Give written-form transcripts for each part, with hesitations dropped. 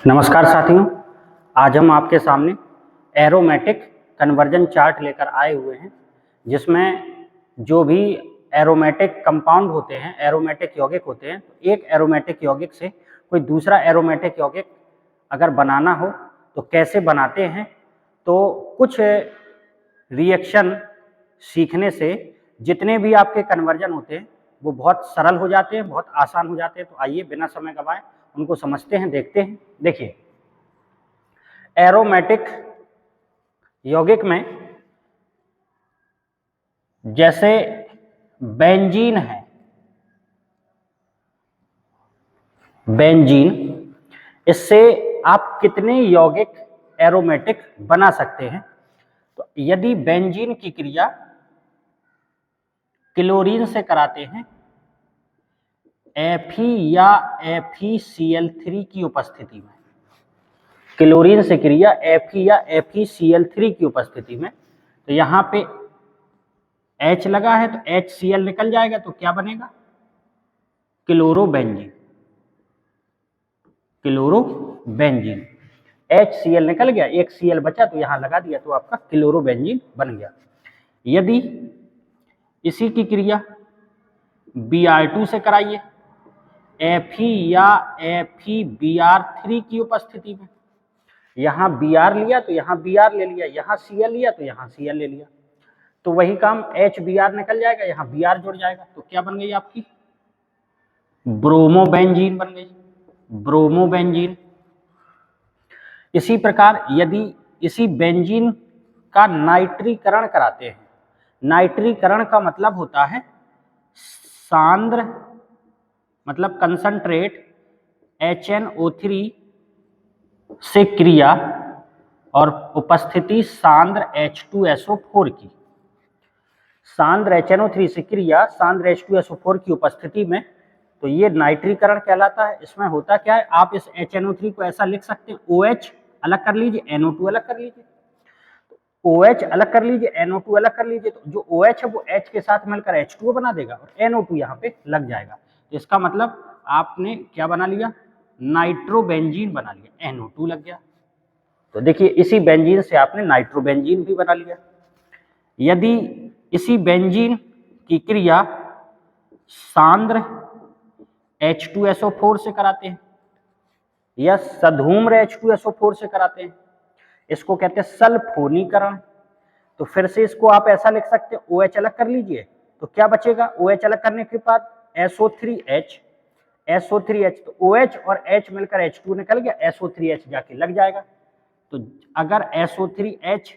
नमस्कार साथियों, आज हम आपके सामने एरोमेटिक कन्वर्जन चार्ट लेकर आए हुए हैं, जिसमें जो भी एरोमेटिक कंपाउंड होते हैं, एरोमेटिक यौगिक होते हैं, एक एरोमेटिक यौगिक से कोई दूसरा एरोमेटिक यौगिक अगर बनाना हो तो कैसे बनाते हैं। तो कुछ रिएक्शन सीखने से जितने भी आपके कन्वर्जन होते हैं वो बहुत सरल हो जाते हैं, बहुत आसान हो जाते हैं। तो आइए बिना समय गवाए उनको समझते हैं, देखते हैं। देखिए, एरोमेटिक यौगिक में जैसे बेंजीन है, बेंजीन, इससे आप कितने यौगिक एरोमेटिक बना सकते हैं। तो यदि बेंजीन की क्रिया क्लोरीन से कराते हैं Fe या FeCl3 की उपस्थिति में, क्लोरीन से क्रिया Fe या FeCl3 की उपस्थिति में, तो यहाँ पे H लगा है तो HCl निकल जाएगा, तो क्या बनेगा? क्लोरोबेंजीन। क्लोरोबेंजीन, HCl निकल गया, एक Cl बचा तो यहाँ लगा दिया, तो आपका क्लोरोबेंजीन बन गया। यदि इसी की क्रिया Br2 से कराइए Fe या FeBr3 की उपस्थिति में, यहाँ Br लिया तो यहाँ Br ले लिया, यहाँ Cl लिया तो यहाँ Cl ले लिया, तो वही काम HBr निकल जाएगा, यहाँ Br जुड़ जाएगा, तो क्या बन गई आपकी? ब्रोमोबेंजीन बन गई, ब्रोमोबेंजीन। इसी प्रकार यदि इसी बेंजीन का नाइट्रीकरण कराते हैं, नाइट्रीकरण का मतलब होता है सांद्र, मतलब कंसंट्रेट HNO3 से क्रिया और उपस्थिति सांद्र H2SO4 की, सांद्र HNO3 से क्रिया सांद्र H2SO4 की उपस्थिति में, तो ये नाइट्रीकरण कहलाता है। इसमें होता क्या है, आप इस HNO3 को ऐसा लिख सकते हैं, OH अलग कर लीजिए, NO2 अलग कर लीजिए, OH अलग कर लीजिए, NO2 अलग कर लीजिए, तो जो OH है वो H के साथ मिलकर H2O बना देगा और NO2 यहाँ पे लग जाएगा। तो इसका मतलब आपने क्या बना लिया? नाइट्रोबेंजीन बना लिया, NO2 लग गया। तो देखिए, इसी बेंजीन से आपने नाइट्रोबेंजीन भी बना लिया। यदि इसी बेंजीन की क्रिया सांद्र H2SO4 से कराते हैं या सधूम्र H2SO4 से कराते हैं, इसको कहते हैं सल्फोनीकरण। तो फिर से इसको आप ऐसा लिख सकते हैं, OH अलग कर लीजिए, तो क्या बचेगा? OH अलग करने के बाद SO3H, SO3H, तो OH और H मिलकर H2 निकल गया, SO3H जाके लग जाएगा। तो अगर SO3H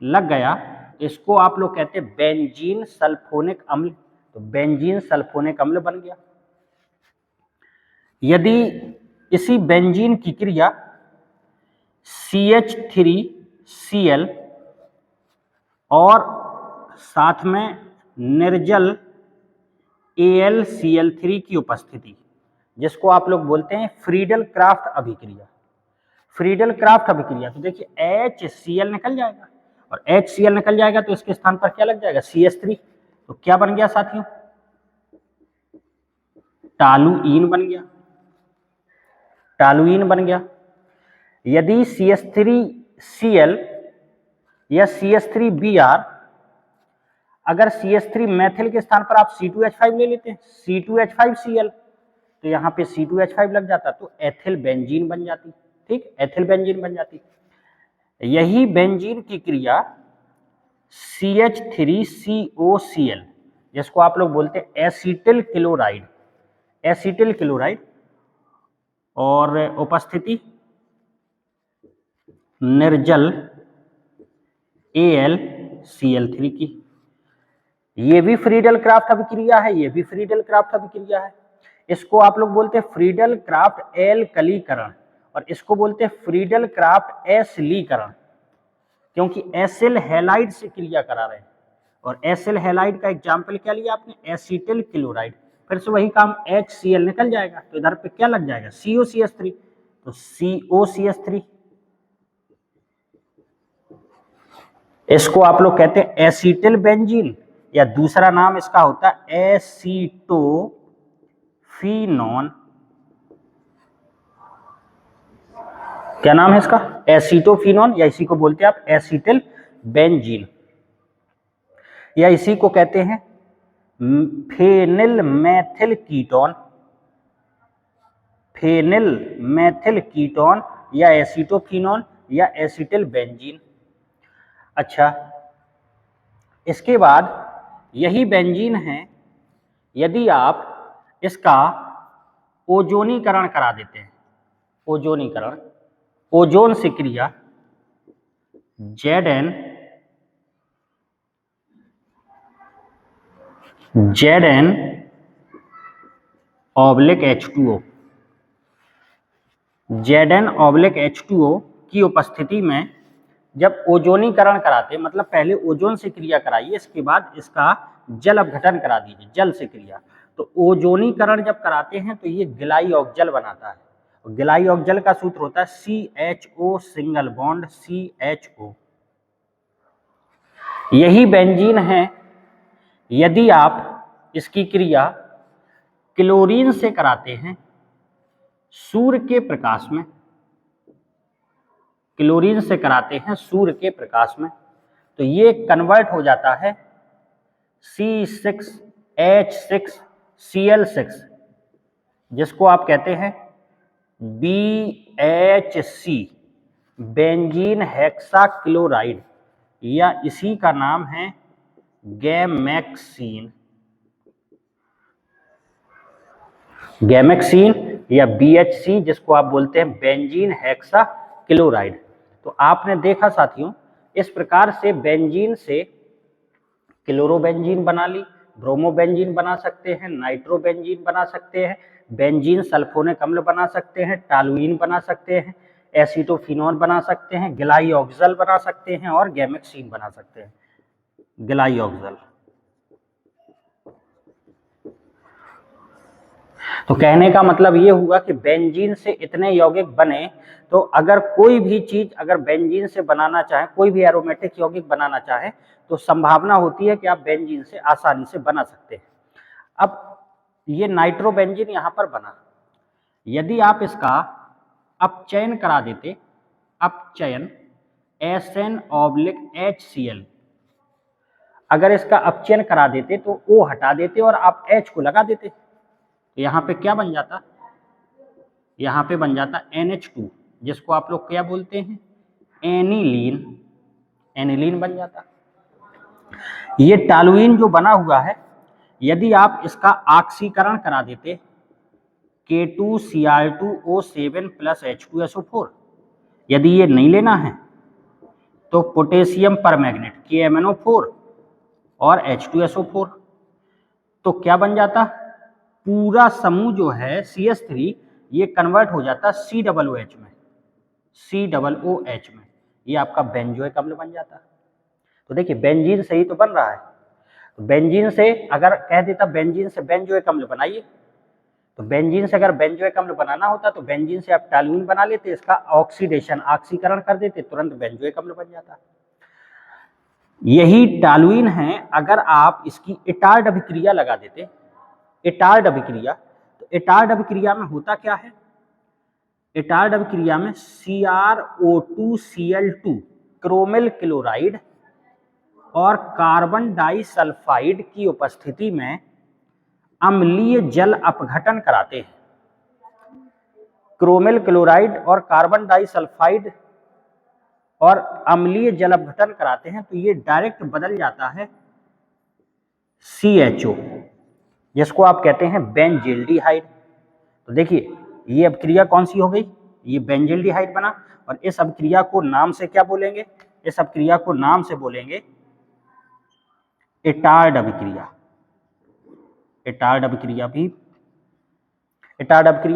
लग गया तो इसको आप लोग कहते हैं बेंजीन सल्फोनिक अम्ल, तो बेंजीन सल्फोनिक अम्ल बन गया। यदि इसी बेंजीन की क्रिया CH3Cl और साथ में निर्जल AlCl3 की उपस्थिति, जिसको आप लोग बोलते हैं फ्रीडल क्राफ्ट अभिक्रिया, फ्रीडल क्राफ्ट अभिक्रिया, तो देखिए HCl निकल जाएगा और HCl निकल जाएगा तो इसके स्थान पर क्या लग जाएगा? CH3। तो क्या बन गया साथियों? टालुईन बन गया, टालुईन बन गया। यदि CH3Cl या CH3Br, अगर CH3 मैथिल के स्थान पर आप C2H5 ले लेते हैं, C2H5Cl, तो यहाँ पे C2H5 लग जाता, तो एथिल बेंजीन बन जाती। ठीक, एथिल बेंजीन बन जाती। यही बेंजीन की क्रिया CH3COCl, जिसको आप लोग बोलते हैं एसिटिल क्लोराइड, एसिटिल क्लोराइड, और उपस्थिति निर्जल AlCl3 की, ये भी फ्रीडल क्राफ्ट अभिक्रिया है, ये भी फ्रीडल क्राफ्ट अभिक्रिया है। इसको आप लोग बोलते हैं फ्रीडल क्राफ्ट एल्कलीकरण और इसको बोलते हैं फ्रीडल क्राफ्ट एसिलीकरण, क्योंकि एसिल हैलाइड से क्रिया करा रहे हैं। और एसिल हैलाइड का एग्जाम्पल क्या लिया आपने? Acetyl chloride. फिर से वही काम, HCl निकल जाएगा तो इधर पे क्या लग जाएगा? COCH3, तो COCH3, इसको आप लोग कहते हैं एसिटिल बेंजीन, या दूसरा नाम इसका होता है एसीटोफिनोन क्या नाम है इसका? एसीटोफिनोन, या इसी को बोलते हैं आप एसिटिल बेंजीन, या इसी को कहते हैं phenyl methyl ketone, phenyl methyl ketone या एसीटोफिनोन या एसिटिल बेंजीन। अच्छा, इसके बाद यही बेंजीन है, यदि आप इसका ओजोनीकरण करा देते हैं, ओजोनीकरण, ओजोन से क्रिया Zn ऑब्लिक H2O, Zn/H2O की उपस्थिति में जब ओजोनीकरण कराते, मतलब पहले ओजोन से क्रिया कराइए, इसके बाद इसका जल अपघटन करा दीजिए, जल से क्रिया। तो ओजोनीकरण जब कराते हैं तो ये गिलाई ऑक्जल बनाता है, और गिलाई ऑक्जल का सूत्र होता है CHO सिंगल बॉन्ड CHO। यही बेंजीन है, यदि आप इसकी क्रिया क्लोरीन से कराते हैं सूर्य के प्रकाश में, क्लोरीन से कराते हैं सूर्य के प्रकाश में, तो ये कन्वर्ट हो जाता है C6H6Cl6, जिसको आप कहते हैं BHC, बेंजीन हेक्साक्लोराइड, या इसी का नाम है गैमेक्सीन, गैमेक्सीन या BHC, जिसको आप बोलते हैं बेंजीन हेक्साक्लोराइड। तो आपने देखा साथियों, इस प्रकार से बेंजीन से क्लोरोबेंजीन बना ली, ब्रोमोबेंजीन बना सकते हैं, नाइट्रोबेंजीन बना सकते हैं, बेंजीन सल्फोनिक अम्ल बना सकते हैं, टॉलुइन बना सकते हैं, एसीटोफिनोन बना सकते हैं, गिलाई ऑक्जल बना सकते हैं, और गैमेक्सीन बना सकते हैं, गिलाई ऑक्जल। तो कहने का मतलब ये हुआ कि बेंजीन से इतने यौगिक बने, तो अगर कोई भी चीज अगर बेंजीन से बनाना चाहे, कोई भी एरोमेटिक यौगिक बनाना चाहे, तो संभावना होती है कि आप बेंजीन से आसानी से बना सकते हैं। अब ये नाइट्रोबेंजीन यहाँ पर बना, यदि आप इसका अपचयन करा देते, अपचयन SN/HCl, अगर इसका अपचयन करा देते तो O हटा देते और आप H को लगा देते, यहाँ पे क्या बन जाता? यहाँ पे बन जाता NH2, जिसको आप लोग क्या बोलते हैं? एनिलीन, एनिलीन बन जाता। ये टॉलुइन जो बना हुआ है, यदि आप इसका ऑक्सीकरण करा देते K2Cr2O7 + H2SO4, यदि ये नहीं लेना है तो पोटेशियम परमैग्नेट KMnO4 और H2SO4, तो क्या बन जाता? पूरा समूह जो है CH3, ये कन्वर्ट हो जाता COOH में, COOH में, ये आपका बेंजोइक अम्ल बन जाता। तो देखिए बेंजीन से ही तो बन रहा है, तो बेंजीन से अगर कह देता बेंजीन से बेंजोइक अम्ल बनाइए, तो बेंजीन से अगर बेंजोइक अम्ल बनाना होता तो बेंजीन से आप टॉलुइन बना लेते, इसका ऑक्सीडेशन, ऑक्सीकरण कर देते, तुरंत बेंजोइक अम्ल बन जाता। यही टॉलुइन है, अगर आप इसकी इटार्ड अभिक्रिया लगा देते, इटार्ड अभिक्रिया, तो इटार्ड अभिक्रिया में होता क्या है? इटार्ड अभिक्रिया में CrO2Cl2 क्रोमिल क्लोराइड और कार्बन डाइसल्फाइड की उपस्थिति में अम्लीय जल अपघटन कराते हैं। क्रोमिल क्लोराइड और कार्बन डाइसल्फाइड और अम्लीय जल अपघटन कराते हैं, तो ये डायरेक्ट बदल जाता है CHO, जिसको आप कहते हैं बेंजील्डिहाइड। तो देखिए ये अभिक्रिया कौन सी हो गई? ये बेंजील्डिहाइड बना, और इस अभिक्रिया को नाम से क्या बोलेंगे? इस अभिक्रिया को नाम से बोलेंगे इटार्ड अभिक्रिया। इटार्ड अभिक्रिया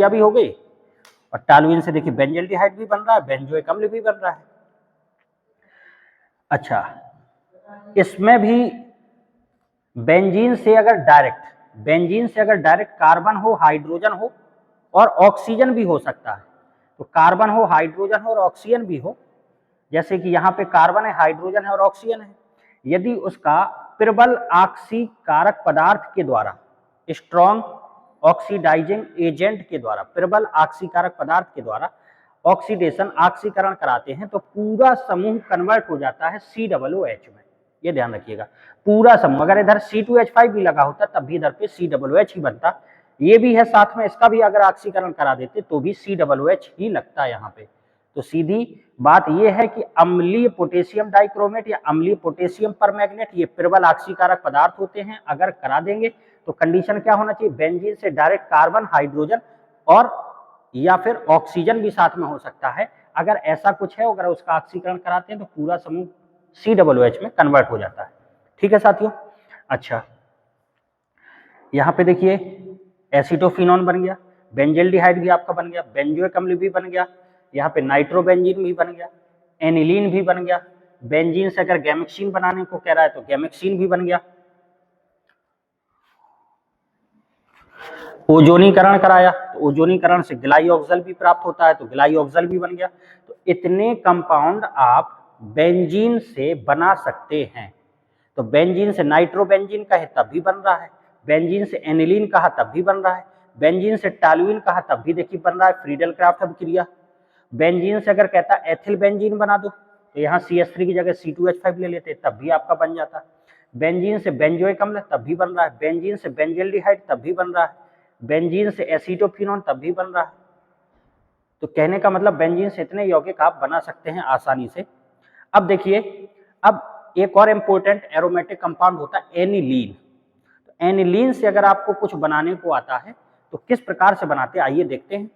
भी हो गई, और टॉलुइन से देखिए बेंजील्डिहाइड भी बन रहा है, बेंजोइक अम्ल भी बन रहा है। अच्छा, इसमें भी बेंजीन से अगर डायरेक्ट कार्बन हो, हाइड्रोजन हो और ऑक्सीजन भी हो सकता है, तो कार्बन हो, हाइड्रोजन हो और ऑक्सीजन भी हो, जैसे कि यहाँ पे कार्बन है, हाइड्रोजन है और ऑक्सीजन है, यदि उसका प्रबल ऑक्सीकारक पदार्थ के द्वारा, स्ट्रॉन्ग ऑक्सीडाइजिंग एजेंट के द्वारा, प्रबल ऑक्सीकारक पदार्थ के द्वारा ऑक्सीडेशन ऑक्सीकरण कराते हैं तो पूरा समूह कन्वर्ट हो जाता है COOH में। ये ध्यान रखिएगा, पूरा समूह। अगर इधर C2H5 भी लगा होता तब भी इधर पे COOH ही बनता। ये भी है साथ में, इसका भी अगर ऑक्सीकरण करा देते तो भी COOH ही लगता है यहाँ पे। तो सीधी बात ये है कि अम्लीय पोटेशियम डाइक्रोमेट या अम्लीय पोटेशियम परमैंगनेट ये प्रबल ऑक्सीकारक पदार्थ होते हैं। अगर करा देंगे तो कंडीशन क्या होना चाहिए, बेंजीन से डायरेक्ट कार्बन, हाइड्रोजन और या फिर ऑक्सीजन भी साथ में हो सकता है। अगर ऐसा कुछ है, अगर उसका ऑक्सीकरण कराते हैं तो पूरा समूह COOH में कन्वर्ट हो जाता है। ठीक है साथियों। अच्छा, यहाँ पे देखिए एसिटोफिनॉन बन गया, बेंजल्डिहाइड भी आपका बन गया, बेंजोइक अम्ल भी बन गया, यहाँ पे नाइट्रोबेंजीन भी बन गया, एनिलीन भी बन गया। बेंजीन से अगर गैमेक्सीन बनाने को कह रहा है तो गैमेक्सीन भी बन गया। ओजोनीकरण कराया तो ओजोनीकरण से ग्लाइऑक्सल भी प्राप्त होता है तो ग्लाइऑक्सल भी बन गया। तो इतने कंपाउंड आप बेंजीन से बना सकते हैं। तो बेंजीन से नाइट्रोबेंजीन कहे तब भी बन रहा है, बेंजीन से एनिलीन कहा तब भी बन रहा है, बेंजीन से टॉल्यूइन कहा तब भी देखिए बन रहा है, फ्रीडल क्राफ्ट अभिक्रिया। बेंजीन से अगर कहता है एथिल बेंजीन बना दो तो यहाँ CH3 की जगह C2H5 ले लेते तब भी आपका बन जाता। बेंजीन से बेंजोइक अम्ल तब भी बन रहा है, बेंजीन से बेंजल्डिहाइड तब भी बन रहा है, बेंजीन से एसिटोफिनॉन तब भी बन रहा है। तो कहने का मतलब बेंजीन से इतने यौगिक आप बना सकते हैं आसानी से। अब देखिए, अब एक और इंपॉर्टेंट एरोमेटिक कंपाउंड होता है एनिलीन। तो एनिलीन से अगर आपको कुछ बनाने को आता है तो किस प्रकार से बनाते हैं आइए देखते हैं।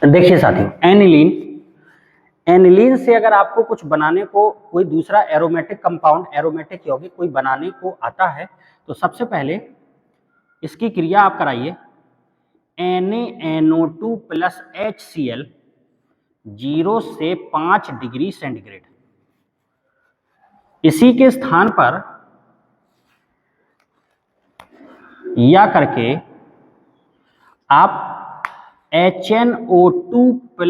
देखिए साथियों, एनिलीन से अगर आपको कुछ बनाने को, कोई दूसरा एरोमेटिक कंपाउंड, एरोमेटिक यौगिक कोई बनाने को आता है तो सबसे पहले इसकी क्रिया आप कराइए NaNO2 + HCl 0 से 5 डिग्री सेंटीग्रेड। इसी के स्थान पर या करके आप HNO2 +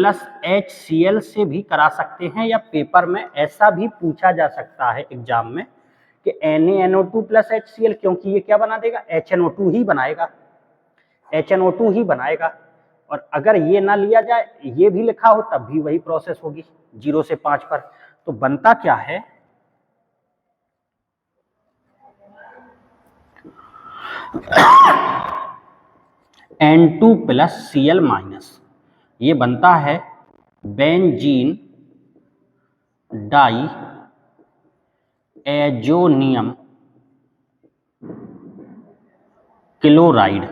HCl से भी करा सकते हैं, या पेपर में ऐसा भी पूछा जा सकता है एग्जाम में कि NaNO2 + HCl, क्योंकि ये क्या बना देगा, HNO2 ही बनाएगा, HNO2 ही बनाएगा। और अगर ये ना लिया जाए, ये भी लिखा हो तब भी वही प्रोसेस होगी 0 से 5 पर। तो बनता क्या है, N2 + Cl-, ये बनता है बेंजीन डाई एजोनियम क्लोराइड।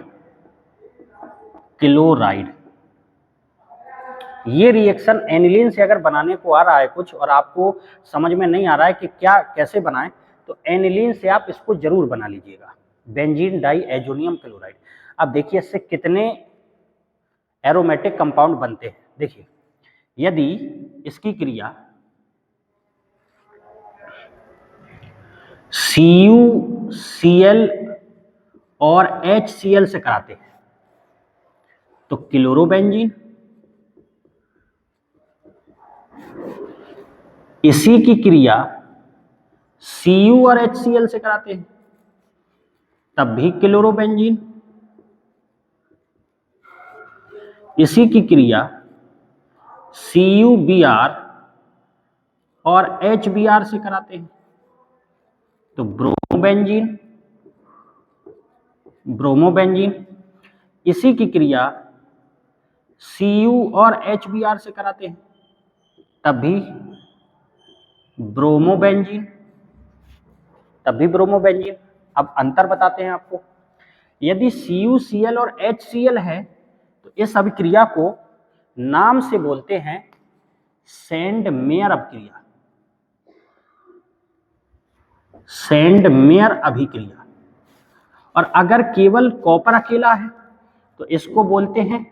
ये रिएक्शन एनिलीन से अगर बनाने को आ रहा है कुछ और आपको समझ में नहीं आ रहा है कि क्या कैसे बनाएं, तो एनिलीन से आप इसको जरूर बना लीजिएगा, बेंजीन डाई एजोनियम क्लोराइड। अब देखिए इससे कितने एरोमेटिक कंपाउंड बनते हैं। देखिए, यदि इसकी क्रिया CuCl और HCl से कराते हैं तो क्लोरोबेंजीन, इसी की क्रिया Cu और HCl से कराते हैं तब भी क्लोरोबेंजीन, इसी की क्रिया CuBr और HBr से कराते हैं तो ब्रोमोबेंजीन, इसी की क्रिया Cu और HBr से कराते हैं तब भी ब्रोमोबेंजीन। अब अंतर बताते हैं आपको, यदि CuCl और HCl है तो इस अभिक्रिया को नाम से बोलते हैं सेंडमेयर अभिक्रिया, और अगर केवल कॉपर अकेला है तो इसको बोलते हैं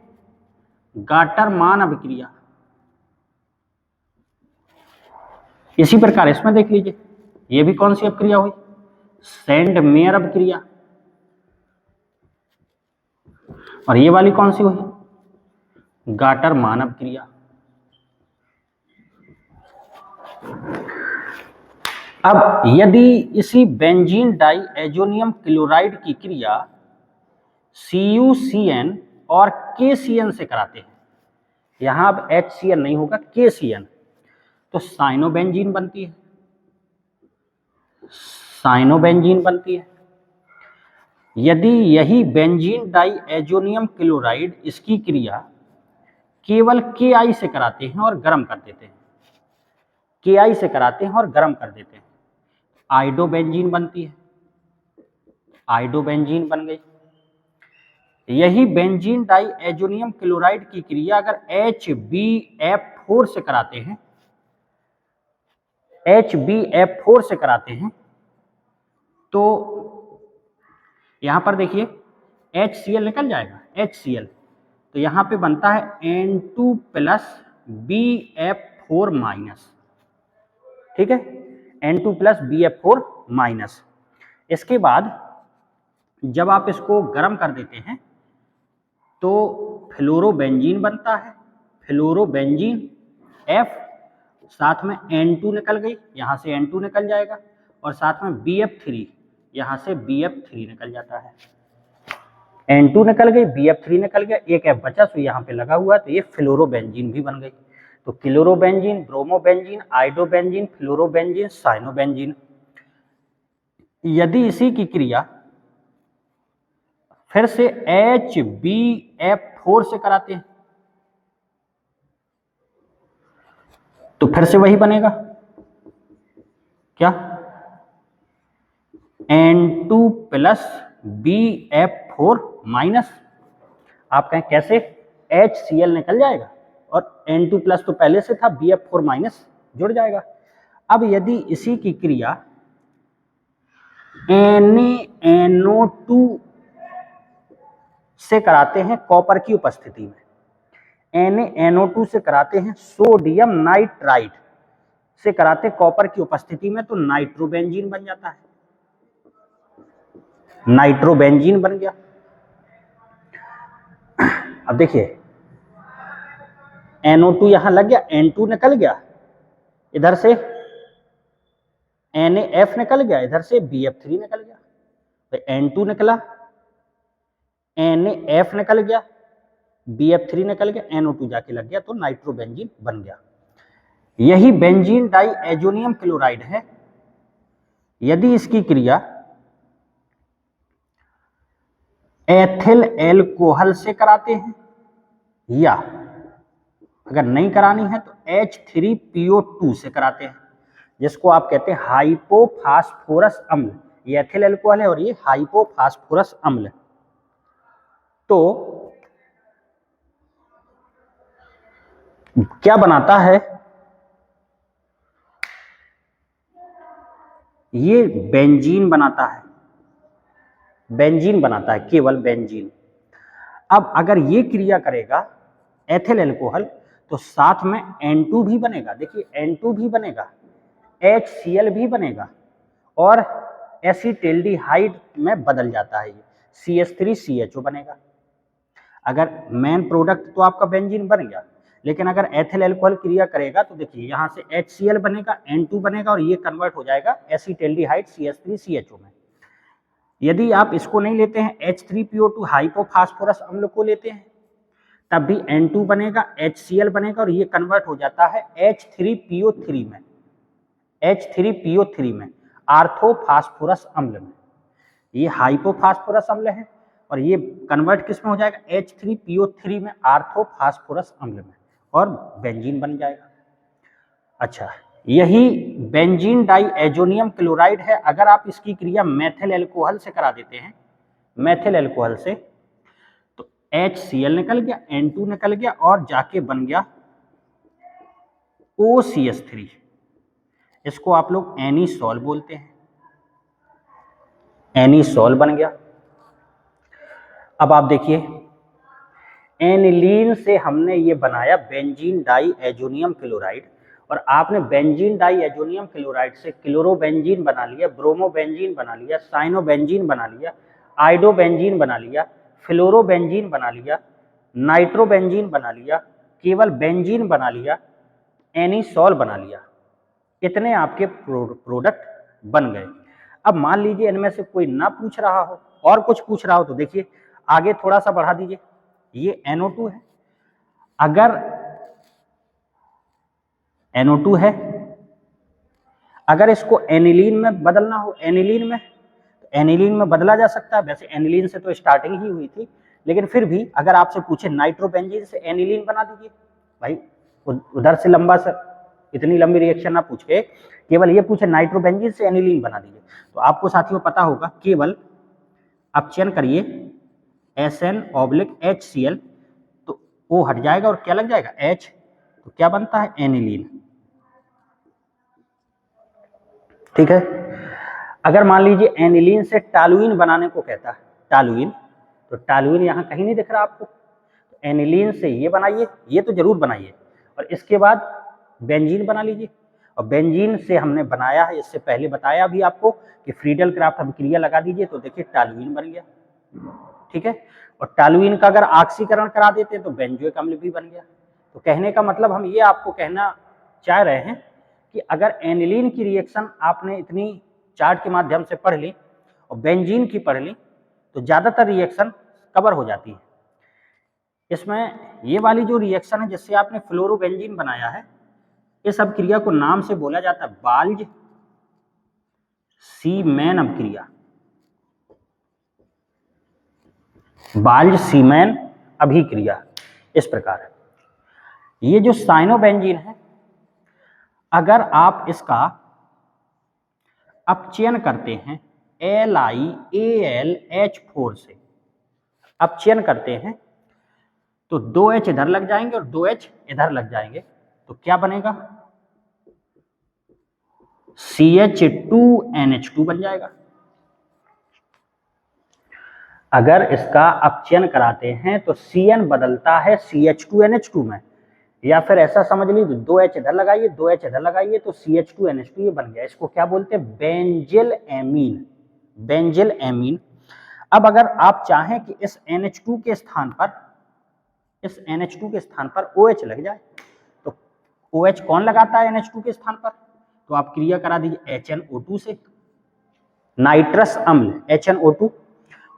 गाटरमान अभिक्रिया। इसी प्रकार इसमें देख लीजिए, ये भी कौन सी अभिक्रिया हुई, सेंडमेयर अभिक्रिया, और ये वाली कौन सी हुई, गाटरमान अभिक्रिया। अब यदि इसी बेंजीन डाई एजोनियम क्लोराइड की क्रिया CuCN और KCN से कराते हैं, यहां अब HCN नहीं होगा, KCN, तो साइनोबेंजीन बनती है, साइनोबेंजीन बनती है। यदि यही बेंजीन डाइएजोनियम क्लोराइड इसकी क्रिया केवल Ki से कराते हैं और गर्म कर देते हैं, Ki से कराते हैं और गर्म कर देते हैं, आइडोबेंजीन बनती है, आइडोबेंजीन बन गई। यही बेंजीन डाइएजोनियम क्लोराइड की क्रिया अगर HbF4 से कराते हैं, HbF4 से कराते हैं, तो यहां पर देखिए HCl निकल जाएगा, HCl, तो यहां पे बनता है N2 प्लस BF4 माइनस, ठीक है, N2 प्लस BF4 माइनस। इसके बाद जब आप इसको गर्म कर देते हैं तो फ्लोरोबेंजीन बनता है, फ्लोरोबेंजीन F, साथ में N2 निकल गई, यहाँ से N2 निकल जाएगा, और साथ में BF3, यहाँ से BF3 निकल जाता है, N2 निकल गई, BF3 निकल गया, एक F बचा, तो यहाँ पे लगा हुआ है, तो ये फ्लोरोबेंजीन भी बन गई। तो chlorobenzene, bromobenzene, iodobenzene, fluorobenzene, cyanobenzene. यदि इसी की क्रिया फिर से HbF4 से कराते हैं तो फिर से वही बनेगा, क्या, N2 प्लस BF4 माइनस, आप कहें कैसे, HCl निकल जाएगा और N2 प्लस तो पहले से था, BF4 माइनस जुड़ जाएगा। अब यदि इसी की क्रिया NaNO2 से कराते हैं कॉपर की उपस्थिति में, NaNO2 से कराते हैं, सोडियम नाइट्राइट से कराते कॉपर की उपस्थिति में, तो नाइट्रोबेंजीन बन जाता है, नाइट्रोबेंजीन बन गया। अब देखिए NO2 यहां लग गया, N2 निकल गया, इधर से NaF निकल गया, इधर से BF3 निकल गया, तो N2 निकला, NaF निकल गया, BF3 निकल गया, NO2 जाके लग गया, तो नाइट्रोबेंजीन बन गया। यही बेंजीन डाइएजोनियम क्लोराइड है। यदि इसकी क्रिया एथिल एल्कोहल से कराते हैं, या अगर नहीं करानी है तो H3PO2 से कराते हैं, जिसको आप कहते हैं हाइपोफास्फोरस अम्ल, ये एथिल एल्कोहल है और ये हाइपोफास्फोरस अम्ल। तो क्या बनाता है, ये बेंजीन बनाता है, बेंजीन बनाता है, केवल बेंजीन। अब अगर ये क्रिया करेगा एथिल एल्कोहल तो साथ में N2 भी बनेगा, देखिए N2 भी बनेगा, HCl भी बनेगा, और एसीटेल्डिहाइड में बदल जाता है, ये CH3CHO बनेगा। अगर मेन प्रोडक्ट तो आपका बेंजीन बन गया, लेकिन अगर एथिल एल्कोहल क्रिया करेगा तो देखिए यहाँ से HCl बनेगा, N2 बनेगा, और ये कन्वर्ट हो जाएगा एसीटेल्डिहाइड CH3CHO में। यदि आप इसको नहीं लेते हैं, H3PO2 हाइपोफास्फोरस अम्ल को लेते हैं, तब भी N2 बनेगा, HCl बनेगा, और ये कन्वर्ट हो जाता है H3PO3 में, H3PO3 में, आर्थोफास्फोरस अम्ल में। ये हाइपोफास्फोरस अम्ल है और ये कन्वर्ट किस में हो जाएगा, H3PO3 में, आर्थोफास्फोरस अम्ल में, और बेंजीन बन जाएगा। अच्छा, यही बेंजीन डाइएजोनियम क्लोराइड है। अगर आप इसकी क्रिया मेथिल एल्कोहल से करा देते हैं, मेथिल एल्कोहल से, तो HCl निकल गया, N2 निकल गया, और जाके बन गया OCH3, इसको आप लोग एनीसॉल बोलते हैं, एनीसॉल बन गया। अब आप देखिए एनिलीन से हमने ये बनाया बेंजीन डाइएजोनियम क्लोराइड, और आपने बेंजीन डाइएजोनियम क्लोराइड से क्लोरोबेंजीन बना लिया, ब्रोमोबेंजीन बना लिया, साइनोबेंजीन बना लिया, आइडोबेंजीन बना लिया, फ्लोरोबेंजीन बना लिया, नाइट्रोबेंजीन बना लिया, केवल बेंजीन बना लिया, एनीसॉल बना लिया। इतने आपके प्रोडक्ट बन गए। अब मान लीजिए इनमें से कोई ना पूछ रहा हो और कुछ पूछ रहा हो, तो देखिए आगे थोड़ा सा बढ़ा दीजिए, ये NO2 है। अगर NO2 है, अगर इसको एनिलीन में बदलना हो, एनिलीन में, तो एनिलीन में बदला जा सकता है। वैसे एनिलीन से तो स्टार्टिंग ही हुई थी, लेकिन फिर भी अगर आपसे पूछे नाइट्रोबेंजीन से एनिलीन बना दीजिए, भाई उधर से लंबा सा, इतनी लंबी रिएक्शन ना पूछ के केवल ये पूछे नाइट्रोबेंजीन से एनिलीन बना दीजिए, तो आपको साथियों पता होगा केवल आप चयन करिए SN/HCl, तो O हट जाएगा और क्या लग जाएगा H, तो क्या बनता है एनिलीन। ठीक है। अगर मान लीजिए एनिलीन से टॉलुइन बनाने को कहता है, टॉलुइन, तो टॉलुइन यहाँ कहीं नहीं दिख रहा आपको, तो एनिलीन से ये बनाइए, ये तो जरूर बनाइए, और इसके बाद बेंजीन बना लीजिए। और बेंजीन से हमने बनाया है, इससे पहले बताया भी आपको कि फ्रीडल क्राफ्ट अभिक्रिया लगा दीजिए, तो देखिए टॉलुइन बन गया। ठीक है। और टॉलुइन का अगर ऑक्सीकरण करा देते तो बेंजोइक अम्ल भी बन गया। तो कहने का मतलब हम ये आपको कहना चाह रहे हैं कि अगर एनिलीन की रिएक्शन आपने इतनी चार्ट के माध्यम से पढ़ ली और बेंजीन की पढ़ ली, तो ज़्यादातर रिएक्शन कवर हो जाती है। इसमें ये वाली जो रिएक्शन है जिससे आपने फ्लोरोबेंजीन बनाया है, इस अभिक्रिया को नाम से बोला जाता है बाल्ज सीमैन अभिक्रिया। बाल्ज सीमैन अभिक्रिया इस प्रकार है। ये जो साइनोबेंजीन है, अगर आप इसका अपचयन करते हैं LiAlH4 से अपचयन करते हैं, तो 2H इधर लग जाएंगे और 2H इधर लग जाएंगे, तो क्या बनेगा CH2NH2 बन जाएगा। अगर इसका अपचयन कराते हैं तो CN बदलता है CH2NH2 में, या फिर ऐसा समझ लीजिए 2H इधर लगाइए 2H इधर लगाइए तो CH2NH2 ये बन गया। इसको क्या बोलते हैं बेंजिल एमीन, बेंजिल एमीन। अब अगर आप चाहें कि इस NH2 के स्थान पर, इस NH2 के स्थान पर OH लग जाए, तो OH कौन लगाता है NH2 के स्थान पर, तो आप क्रिया करा दीजिए HNO2 से, नाइट्रस अम्ल HNO2।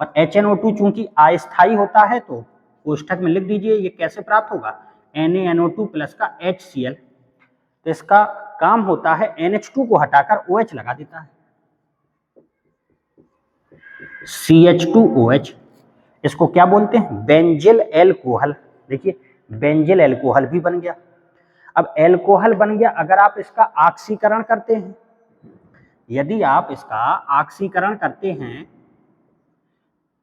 और HNO2 चूंकि अस्थायी होता है तो कोष्ठक में लिख दीजिए ये कैसे प्राप्त होगा NaNO2 प्लस का HCl। तो इसका काम होता है NH2 को हटाकर OH लगा देता है, CH2OH। इसको क्या बोलते हैं बेंजिल एल्कोहल। देखिए बेंजिल एल्कोहल भी बन गया। अब एल्कोहल बन गया, अगर आप इसका ऑक्सीकरण करते हैं, यदि आप इसका ऑक्सीकरण करते हैं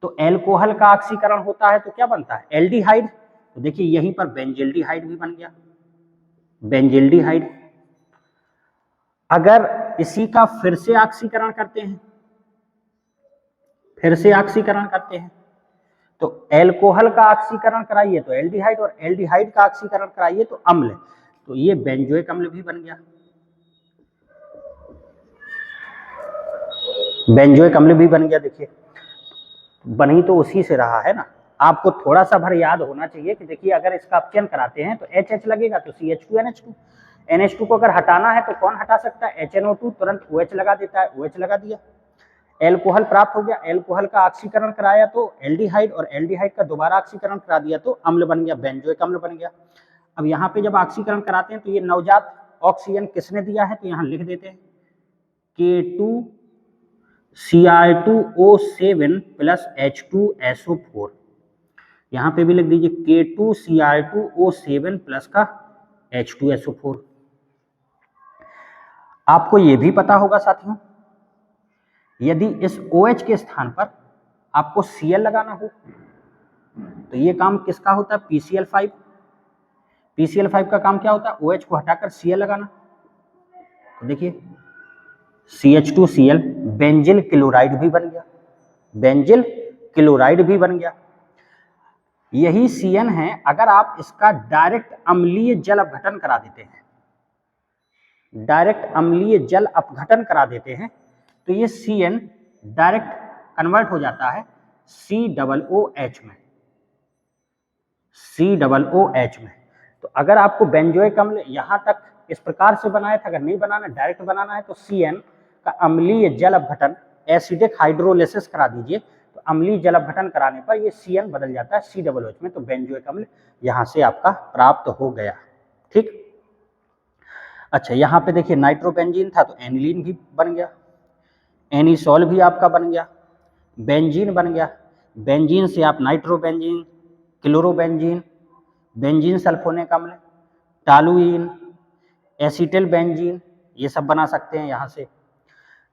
तो एल्कोहल का ऑक्सीकरण होता है तो क्या बनता है एल्डिहाइड। तो देखिए यहीं पर बेंजिल्डिहाइड भी बन गया, बेंजिल्डिहाइड। अगर इसी का फिर से ऑक्सीकरण करते हैं, फिर से ऑक्सीकरण करते हैं, तो एल्कोहल का ऑक्सीकरण कराइए तो एल्डिहाइड, और एल्डिहाइड का ऑक्सीकरण कराइए तो अम्ल, तो ये बेंजोइक अम्ल भी बन गया, बेंजोइक अम्ल भी बन गया। देखिए बन ही तो उसी से रहा है ना। आपको थोड़ा सा भर याद होना चाहिए कि देखिए अगर इसका अपचयन कराते हैं तो HH लगेगा तो CH2NH2, NH2 को अगर हटाना है तो कौन हटा सकता है HNO2, तुरंत OH लगा देता है, OH लगा दिया, एल्कोहल प्राप्त हो गया। एल्कोहल का ऑक्सीकरण कराया तो एल्डिहाइड, और एल्डिहाइड का दोबारा ऑक्सीकरण करा दिया तो अम्ल बन गया, बेंजोइक अम्ल बन गया। अब यहाँ पे जब ऑक्सीकरण कराते हैं तो ये नवजात ऑक्सीजन किसने दिया है, तो यहाँ लिख देते हैं K2Cr2O7 प्लस H2SO4। यहाँ पे भी लिख दीजिए K2Cr2O7 प्लस का H2SO4। आपको ये भी पता होगा साथियों, यदि इस OH के स्थान पर आपको Cl लगाना हो तो ये काम किसका होता है PCl5। PCl5 का काम क्या होता है OH को हटाकर Cl लगाना। तो देखिए CH2Cl बेंजिल क्लोराइड भी बन गया, बेंजिल क्लोराइड भी बन गया। यही CN है, अगर आप इसका डायरेक्ट अम्लीय जल अपघटन करा देते हैं, डायरेक्ट अम्लीय जल अपघटन करा देते हैं, तो ये CN डायरेक्ट कन्वर्ट हो जाता है COOH में, COOH में। तो अगर आपको बेंजोइक अम्ल यहां तक इस प्रकार से बनाया था, अगर नहीं बनाना डायरेक्ट बनाना है तो CN का अम्लीय जल अपघटन एसिडिक हाइड्रोलिसिस करा दीजिए, तो अम्लीय जल अपघटन कराने पर ये CN बदल जाता है COOH में, तो बेंजोइक अम्ल यहाँ से आपका प्राप्त हो गया। ठीक। अच्छा, यहाँ पे देखिए नाइट्रोबेंजीन था तो एनिलीन भी बन गया, एनिसॉल भी आपका बन गया, बेंजीन बन गया, बेंजीन से आप नाइट्रोबेंजीन, क्लोरोबेंजीन, बेंजीन सल्फोनिक अम्ल, टालुइन, एसिटिल बेंजीन, ये सब बना सकते हैं यहाँ से।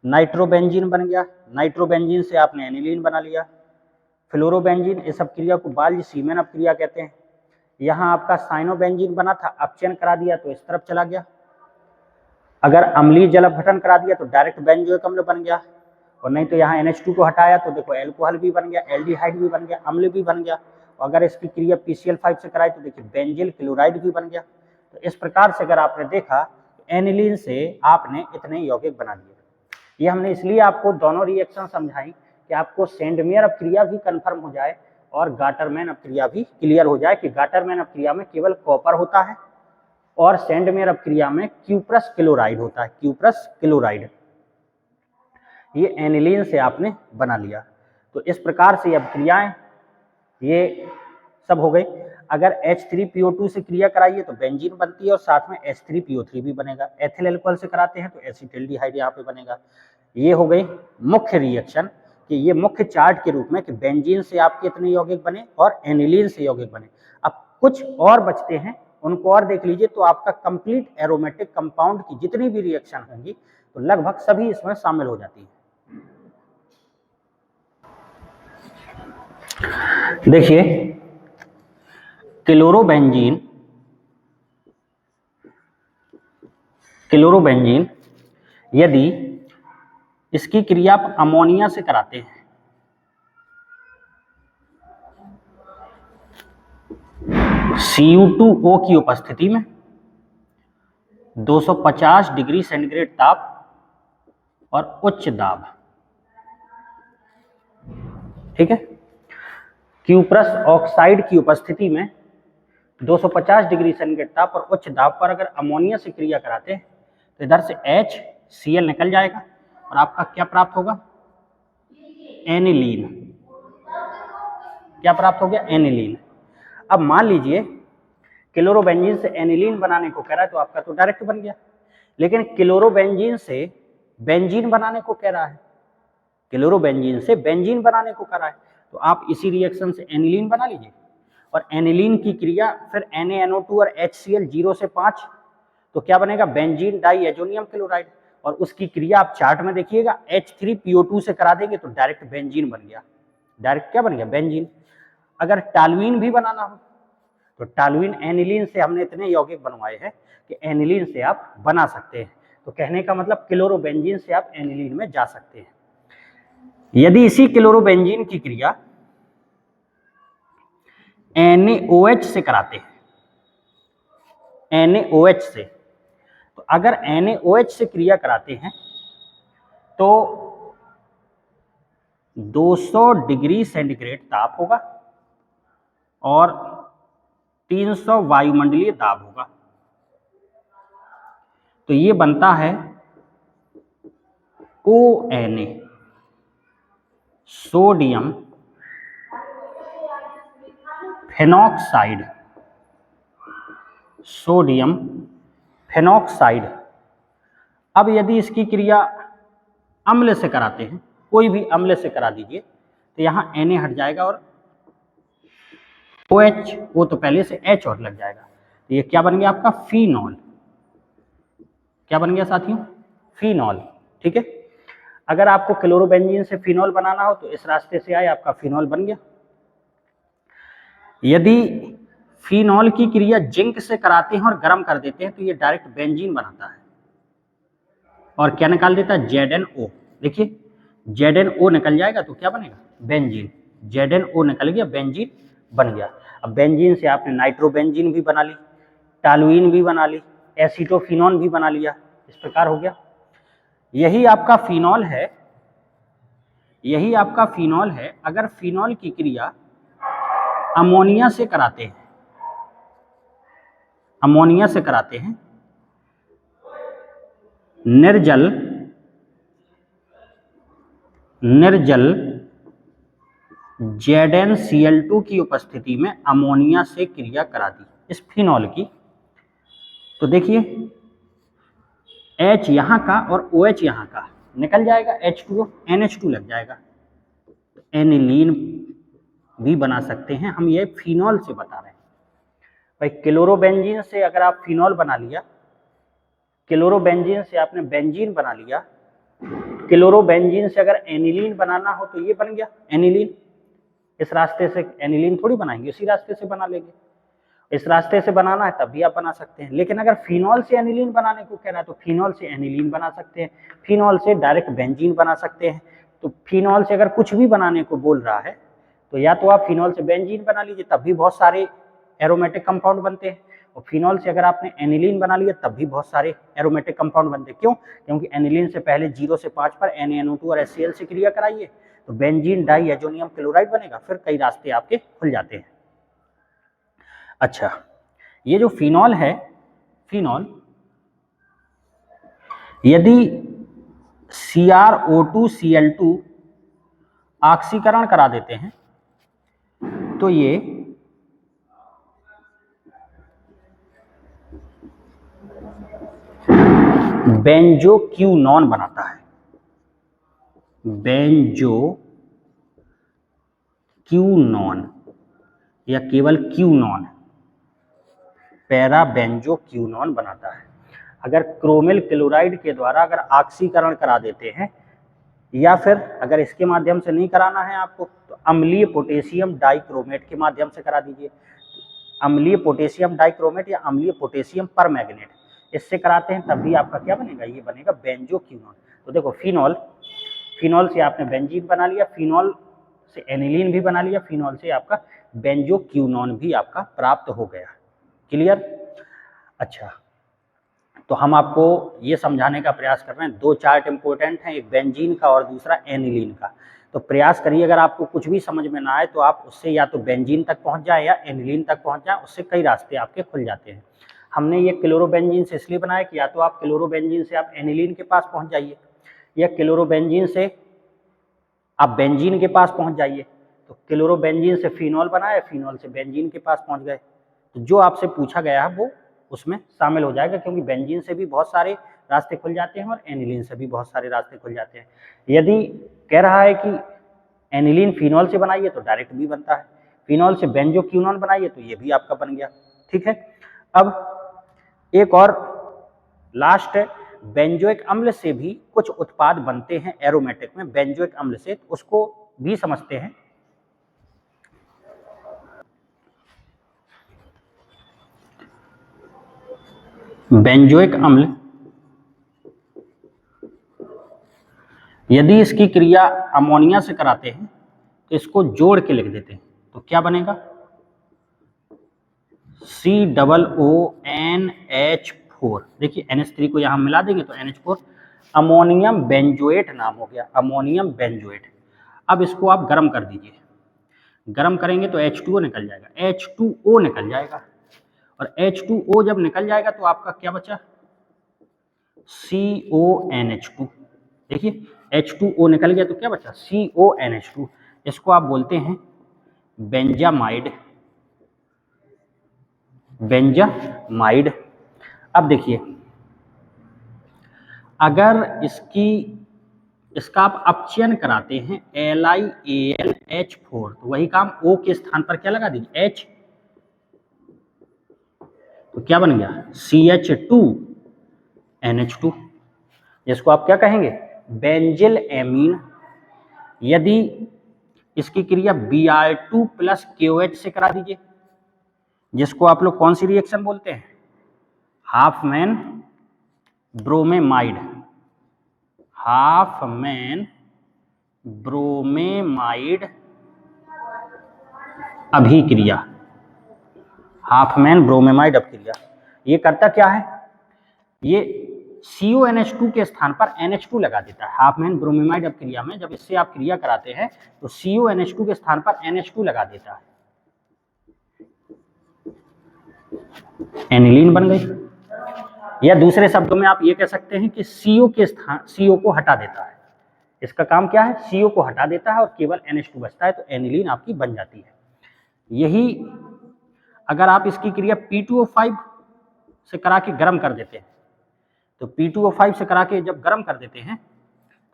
नाइट्रोबेंजीन बन गया, नाइट्रोबेंजीन से आपने एनिलीन बना लिया, फ्लोरोबेंजीन, इस सब क्रिया को बाल्ज सीमेन अपक्रिया कहते हैं। यहाँ आपका साइनोबेंजीन बना था, अपचयन करा दिया तो इस तरफ चला गया। अगर अम्लीय जल अपघटन करा दिया तो डायरेक्ट बेंजोइक अम्ल बन गया, और नहीं तो यहाँ NH2 को हटाया तो देखो एल्कोहल भी बन गया, एल्डिहाइड भी बन गया, अम्ल भी बन गया। और अगर इसकी क्रिया PCl5 से कराई तो देखिए बेंजिल क्लोराइड भी बन गया। तो इस प्रकार से अगर आपने देखा एनिलीन से आपने इतने यौगिक बना दिए। ये हमने इसलिए आपको दोनों रिएक्शन समझाई कि आपको सेंडमेयर अपक्रिया भी कंफर्म हो जाए और गाटरमैन अपक्रिया भी क्लियर हो जाए कि गाटरमैन अपक्रिया में केवल कॉपर होता है और सेंडमेयर अपक्रिया में क्यूप्रस क्लोराइड होता है, क्यूप्रस क्लोराइड। ये एनिलीन से आपने बना लिया। तो इस प्रकार से अपक्रियाएं ये सब हो गई। अगर H3PO2 से क्रिया कराइए तो बेंजीन बनती है और साथ में H3PO3 भी बनेगा। एथिल अल्कोहल से कराते हैं तो एसिटिल्डिहाइड यहाँ पे बनेगा। ये हो गई मुख्य रिएक्शन कि ये मुख्य चार्ट के रूप में कि बेंजीन से आपके इतने यौगिक बने और एनिलीन से यौगिक बने। अब कुछ और बचते हैं, उनको और देख लीजिए तो आपका कंप्लीट एरोमेटिक कंपाउंड की जितनी भी रिएक्शन होंगी तो लगभग सभी इसमें शामिल हो जाती है। देखिए क्लोरोबेंजीन यदि इसकी क्रिया आप अमोनिया से कराते हैं Cu2O की उपस्थिति में 250 डिग्री सेंटीग्रेड ताप और उच्च दाब, ठीक है, क्यूप्रस ऑक्साइड की उपस्थिति में 250 डिग्री सेंटीग्रेड ताप और उच्च दाब पर अगर अमोनिया से क्रिया कराते हैं तो इधर से HCl निकल जाएगा और आपका क्या प्राप्त होगा, एनिलीन। क्या प्राप्त हो गया, एनिलीन। अब मान लीजिए क्लोरोबेंजीन से एनिलीन बनाने को कह रहा है तो आपका तो डायरेक्ट बन गया, लेकिन क्लोरोबेंजीन से बेंजीन बनाने को कह रहा है, क्लोरोबेंजीन से बेंजीन बनाने को कह रहा है, तो आप इसी रिएक्शन से एनिलीन बना लीजिए और एनिलीन की क्रिया फिर NaNO2 और HCl 0 से 5 तो क्या बनेगा, बेंजीन डाइएजोनियम क्लोराइड। और उसकी क्रिया आप चार्ट में देखिएगा H3PO2 से करा देंगे तो डायरेक्ट बेंजीन बन गया। डायरेक्ट क्या बन गया, बेंजीन। अगर टालुइन भी बनाना हो तो टालुइन एनिलीन से हमने इतने यौगिक बनवाए हैं कि एनिलीन से आप बना सकते हैं। तो कहने का मतलब क्लोरोबेंजीन से आप एनिलीन में जा सकते हैं। यदि इसी क्लोरोबेंजीन की क्रिया NaOH से कराते हैं, NaOH से, तो अगर NaOH से क्रिया कराते हैं तो 200 डिग्री सेंटीग्रेड ताप होगा और 300 वायुमंडलीय दाब होगा। तो ये बनता है ONa, sodium phenoxide, sodium phenoxide. अब यदि इसकी क्रिया अम्ल से कराते हैं, कोई भी अम्ल से करा दीजिए तो यहाँ Na हट जाएगा और OH, वो तो पहले से H और लग जाएगा। तो ये क्या बन गया आपका, फिनॉल। क्या बन गया साथियों, फिनॉल। ठीक है, अगर आपको क्लोरोबेंजीन से फिनॉल बनाना हो तो इस रास्ते से आए, आपका फिनॉल बन गया। यदि फिनॉल की क्रिया जिंक से कराते हैं और गर्म कर देते हैं तो ये डायरेक्ट बेंजीन बनाता है और क्या निकाल देता है, ZnO। देखिए ZnO निकल जाएगा तो क्या बनेगा, बेंजीन। ZnO निकल गया, बेंजीन बन गया। अब बेंजीन से आपने नाइट्रोबेंजीन भी बना ली, टालुइन भी बना ली, एसीटोफिनॉन भी बना लिया, इस प्रकार हो गया। यही आपका फिनॉल है, यही आपका फिनॉल है। अगर फिनॉल की क्रिया अमोनिया से कराते हैं, अमोनिया से कराते हैं, निर्जल ZnCl2 की उपस्थिति में अमोनिया से क्रिया करा दी इस फिनॉल की, तो देखिए H यहाँ का और OH यहाँ का निकल जाएगा, H2O NH2 लग जाएगा, एनिलीन भी बना सकते हैं हम। ये फिनॉल से बता रहे हैं भाई। क्लोरोबेंजीन से अगर आप फिनॉल बना लिया, क्लोरोबेंजीन से आपने बेंजीन बना लिया, क्लोरोबेंजीन से अगर एनिलीन बनाना हो तो ये बन गया एनिलीन। इस रास्ते से एनिलीन थोड़ी बनाएंगे, इसी रास्ते से बना लेंगे। इस रास्ते से बनाना है तब भी आप बना सकते हैं, लेकिन अगर फिनॉल से एनिलीन बनाने को कह रहा है तो फिनॉल से एनिलीन बना सकते हैं, फिनॉल से डायरेक्ट बेंजीन बना सकते हैं। तो फिनॉल से अगर कुछ भी बनाने को बोल रहा है तो या तो आप फिनॉल से बेंजीन बना लीजिए, तब भी बहुत सारे एरोमेटिक कंपाउंड बनते हैं, और फिनॉल से अगर आपने एनिलीन बना लिया तब भी बहुत सारे एरोमेटिक कंपाउंड बनते हैं। क्यों? क्योंकि एनिलीन से पहले 0 से 5 पर NaNO2 और HCl से क्रिया कराइए तो बेंजीन डाइएजोनियम क्लोराइड बनेगा, फिर कई रास्ते आपके खुल जाते हैं। अच्छा, ये जो फिनॉल है, फिनॉल यदि CrO2Cl2 ऑक्सीकरण करा देते हैं तो ये बेंजोक्विनोन बनाता है, बेंजोक्विनोन या केवल क्विनोन, पैराबेंजोक्विनोन बनाता है। अगर क्रोमिल क्लोराइड के द्वारा अगर ऑक्सीकरण करा देते हैं, या फिर अगर इसके माध्यम से नहीं कराना है आपको तो अम्लीय पोटेशियम डाइक्रोमेट के माध्यम से करा दीजिए। अम्लीय पोटेशियम डाइक्रोमेट या अम्लीय पोटेशियम परमैंगनेट, इससे कराते हैं तब भी आपका क्या बनेगा? ये बनेगा बेंजोक्विनोन। तो देखो फिनॉल, फिनॉल से आपने बेंजीन बना लिया, फिनॉल से एनिलीन भी बना लिया, फिनॉल से आपका बेंजोक्विनोन भी आपका प्राप्त हो गया। क्लियर? अच्छा, तो हम आपको ये समझाने का प्रयास कर रहे हैं। 2 चार्ट इंपॉर्टेंट हैं, एक बेंजीन का और दूसरा एनिलीन का। तो प्रयास करिए, अगर आपको कुछ भी समझ में ना आए तो आप उससे या तो बेंजीन तक पहुंच जाए या एनिलीन तक पहुंच जाए, उससे कई रास्ते आपके खुल जाते हैं। हमने ये क्लोरोबेंजीन से इसलिए बनाया कि या तो आप क्लोरोबेंजीन से आप एनिलीन के पास पहुंच जाइए, या क्लोरोबेंजीन से आप बेंजीन के पास पहुंच जाइए। तो क्लोरोबेंजीन से फिनॉल बनाया, फिनॉल से बेंजीन के पास पहुंच गए। तो जो आपसे पूछा गया है वो उसमें शामिल हो जाएगा, क्योंकि बेंजीन से भी बहुत सारे रास्ते खुल जाते हैं और एनिलीन से भी बहुत सारे रास्ते खुल जाते हैं। यदि कह रहा है कि एनिलीन फिनॉल से बनाइए तो डायरेक्ट भी बनता है, फिनॉल से बेंजोक्विनोन बनाइए तो ये भी आपका बन गया। ठीक है, अब एक और लास्ट है, बेंजोइक अम्ल से भी कुछ उत्पाद बनते हैं एरोमेटिक में, बेंजोइक अम्ल से, उसको भी समझते हैं। बेंजोइक अम्ल यदि इसकी क्रिया अमोनिया से कराते हैं तो इसको जोड़ के लिख देते हैं तो क्या बनेगा? COONH4। देखिए NH3 को यहां मिला देंगे तो NH4, अमोनियम बेंजोएट नाम हो गया, अमोनियम बेंजोएट। अब इसको आप गर्म कर दीजिए, गर्म करेंगे तो H2O निकल जाएगा, H2O निकल जाएगा, और H2O जब निकल जाएगा तो आपका क्या बचा? CONH2। देखिए H2O निकल गया तो क्या बचा? CONH2। इसको आप बोलते हैं बेंजामाइड, बेंजामाइड। अब देखिए, अगर इसका आप अपचयन कराते हैं LiAlH4 तो वही काम O के स्थान पर क्या लगा दीजिए? H, तो क्या बन गया? CH2NH2। जिसको आप क्या कहेंगे? Benzyl amine. यदि इसकी क्रिया Br2 + KOH से करा दीजिए, जिसको आप लोग कौन सी रिएक्शन बोलते हैं? हाफमैन ब्रोमेमाइड, हाफमैन ब्रोमेमाइड अभिक्रिया, हाफमैन ब्रोमेमाइड अभिक्रिया। ये करता क्या है? ये CONH2 के स्थान पर NH2 लगा देता है। हाफमैन ब्रोमेमाइड अभिक्रिया में जब इससे आप क्रिया कराते हैं तो CONH2 के स्थान पर NH2 लगा देता है, एनिलीन बन गई। या दूसरे शब्दों में आप ये कह सकते हैं कि CO के स्थान, CO को हटा देता है, इसका काम क्या है, CO को हटा देता है और केवल NH2 बचता है, तो एनिलीन आपकी बन जाती है। यही अगर आप इसकी क्रिया P2O5 से करा के गर्म कर देते हैं, तो P2O5 से करा के जब गर्म कर देते हैं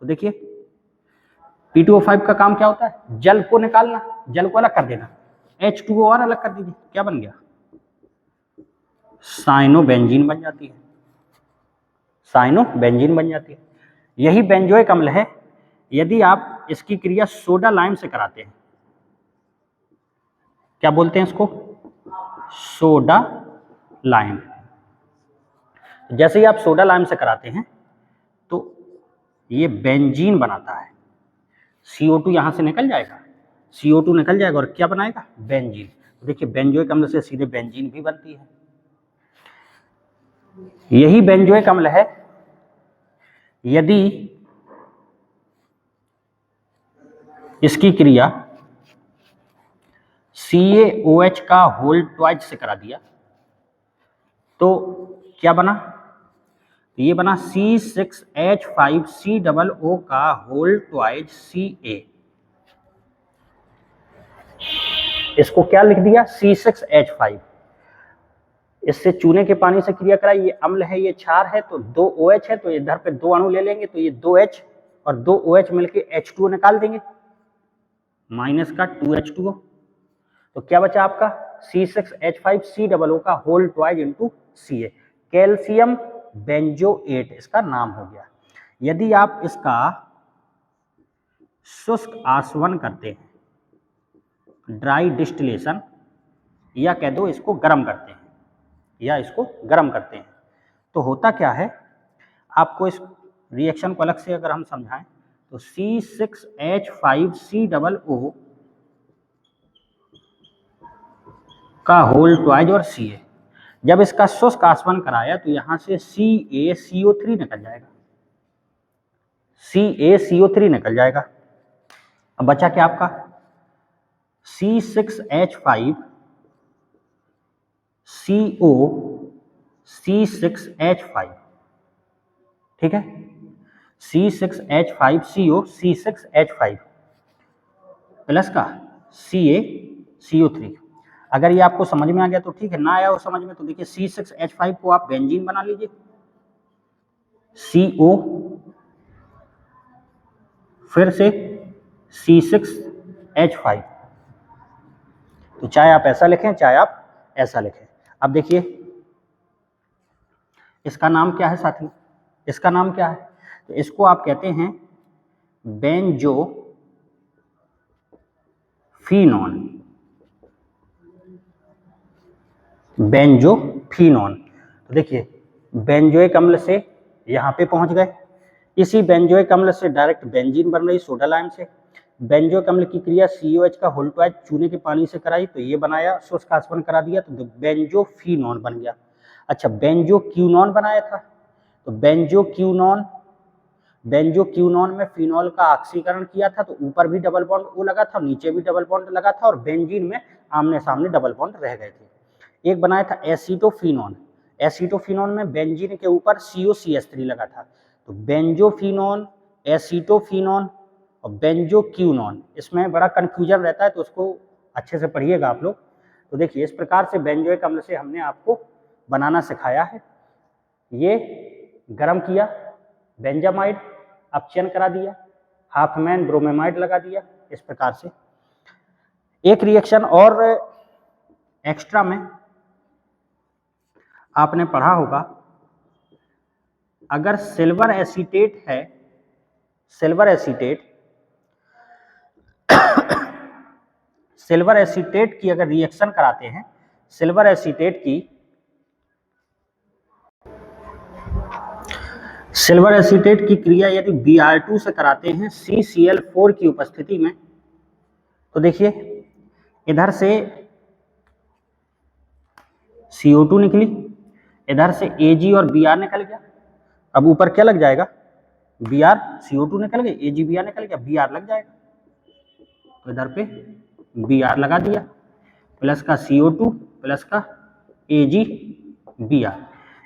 तो देखिए P2O5 का काम क्या होता है, जल को निकालना, जल को अलग कर देना, H2O और अलग कर दीजिए, क्या बन गया, साइनोबेंजीन बन जाती है, साइनोबेंजीन बन जाती है। यही बेंजोइक अम्ल है, यदि आप इसकी क्रिया सोडा लाइम से कराते हैं, क्या बोलते हैं इसको, सोडा लाइम। जैसे ही आप सोडा लाइम से कराते हैं तो ये बेंजीन बनाता है, CO2 यहां से निकल जाएगा, CO2 निकल जाएगा और क्या बनाएगा, बेंजीन। देखिए बेंजोइक अम्ल से सीधे बेंजीन भी बनती है। यही बेंजोइक अम्ल है, यदि इसकी क्रिया CaOH का होल ट्वाइस से करा दिया तो क्या बना, तो ये बना C6H5COO का होल ट्वाइस Ca। इसको क्या लिख दिया, C6H5। इससे चूने के पानी से क्रिया कराई, ये अम्ल है, ये क्षार है, तो 2 OH है, तो इधर पे 2 अणु ले लेंगे, तो ये 2H और 2 OH मिलके H2O निकाल देंगे, माइनस का 2H2O, तो क्या बचा आपका C6H5COO का whole twice into Ca, calcium benzoate इसका नाम हो गया। यदि आप इसका शुष्क आसवन करते हैं, ड्राई डिस्टिलेशन, या कह दो इसको गर्म करते हैं, या इसको गर्म करते हैं, तो होता क्या है, आपको इस रिएक्शन को अलग से अगर हम समझाएं तो C6H5COO का होल ट्वाइस और Ca, जब इसका शुष्क आसवन कराया तो यहां से CaCO3 निकल जाएगा, CaCO3 निकल जाएगा। अब बचा क्या आपका C6H5CO C6H5, ठीक है, C6H5CO C6H5 प्लस का CaCO3। अगर ये आपको समझ में आ गया तो ठीक है, ना आया हो समझ में तो देखिए C6H5 को आप बेंजीन बना लीजिए, CO फिर से C6H5, तो चाहे आप ऐसा लिखें चाहे आप ऐसा लिखें। अब देखिए इसका नाम क्या है साथी, इसका नाम क्या है, तो इसको आप कहते हैं बेंजोफिनॉन, बेंजोफिनॉन। तो देखिए बेंजोइक अम्ल से यहाँ पे पहुंच गए, इसी बेंजोइक अम्ल से डायरेक्ट बेंजीन बन रही सोडा लाइम से। बेंजोइक अम्ल की क्रिया COH का होल ट्वाइस चूने के पानी से कराई तो ये बनाया, शुष्क आसवन करा दिया तो बेंजोफिनॉन बन गया। अच्छा बेंजोक्यूनॉन बनाया था, तो बेंजोक्यूनॉन में फिनॉल का ऑक्सीकरण किया था तो ऊपर भी डबल बॉन्ड O लगा था, नीचे भी डबल बॉन्ड लगा था, और बेंजीन में आमने सामने डबल बॉन्ड रह गए थे। एक बनाया था एसीटोफिनॉन, एसीटोफिनॉन में बेंजीन के ऊपर COCH3 लगा था, तो बेंजोफिनॉन, एसीटोफिनॉन और बेंजोक्यूनॉन, इसमें बड़ा कन्फ्यूजन रहता है तो उसको अच्छे से पढ़िएगा आप लोग। तो देखिए इस प्रकार से बेंजोइक अम्ल से हमने आपको बनाना सिखाया है। ये गर्म किया, बेंजामाइड अपचयन करा दिया, हाफमैन ब्रोमेमाइड लगा दिया, इस प्रकार से। एक रिएक्शन और एक्स्ट्रा में आपने पढ़ा होगा, अगर सिल्वर एसीटेट है, सिल्वर एसीटेट सिल्वर एसीटेट की अगर रिएक्शन कराते हैं, सिल्वर एसीटेट की क्रिया यदि Br2 से कराते हैं CCl4 की उपस्थिति में, तो देखिए इधर से CO2 निकली, इधर से Ag और Br निकल गया, अब ऊपर क्या लग जाएगा, Br, CO2 निकल गया, Ag Br निकल गया, Br लग जाएगा, तो इधर पे Br लगा दिया, प्लस का CO2 प्लस का Ag Br।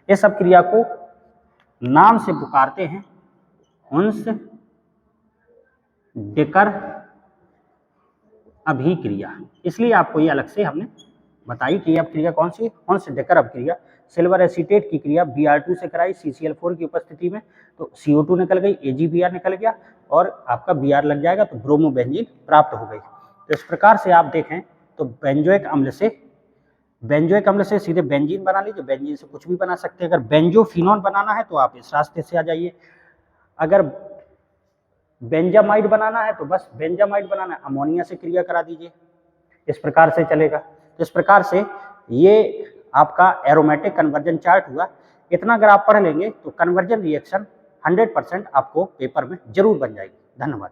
इस सब क्रिया को नाम से पुकारते हैं हुंस डेकर अभिक्रिया, इसलिए आपको ये अलग से हमने बताई कि अभिक्रिया कौन सी डेकर अभिक्रिया। सिल्वर एसीटेट की क्रिया Br2 से कराई CCl4 की उपस्थिति में, तो CO2 निकल गई, AgBr निकल गया और आपका Br लग जाएगा, तो ब्रोमोबेंजीन प्राप्त हो गई। तो इस प्रकार से आप देखें तो बेंजोइक अम्ल से सीधे बेंजीन बना लीजिए, बेंजीन से कुछ भी बना सकते हैं। अगर बेंजोफिनॉन बनाना है तो आप इस रास्ते से आ जाइए, अगर बेंजामाइड बनाना है तो बस बेंजामाइड बनाना है, अमोनिया से क्रिया करा दीजिए, इस प्रकार से चलेगा। तो इस प्रकार से ये आपका एरोमेटिक कन्वर्जन चार्ट हुआ। इतना अगर आप पढ़ लेंगे तो कन्वर्जन रिएक्शन 100% आपको पेपर में जरूर बन जाएगी। धन्यवाद।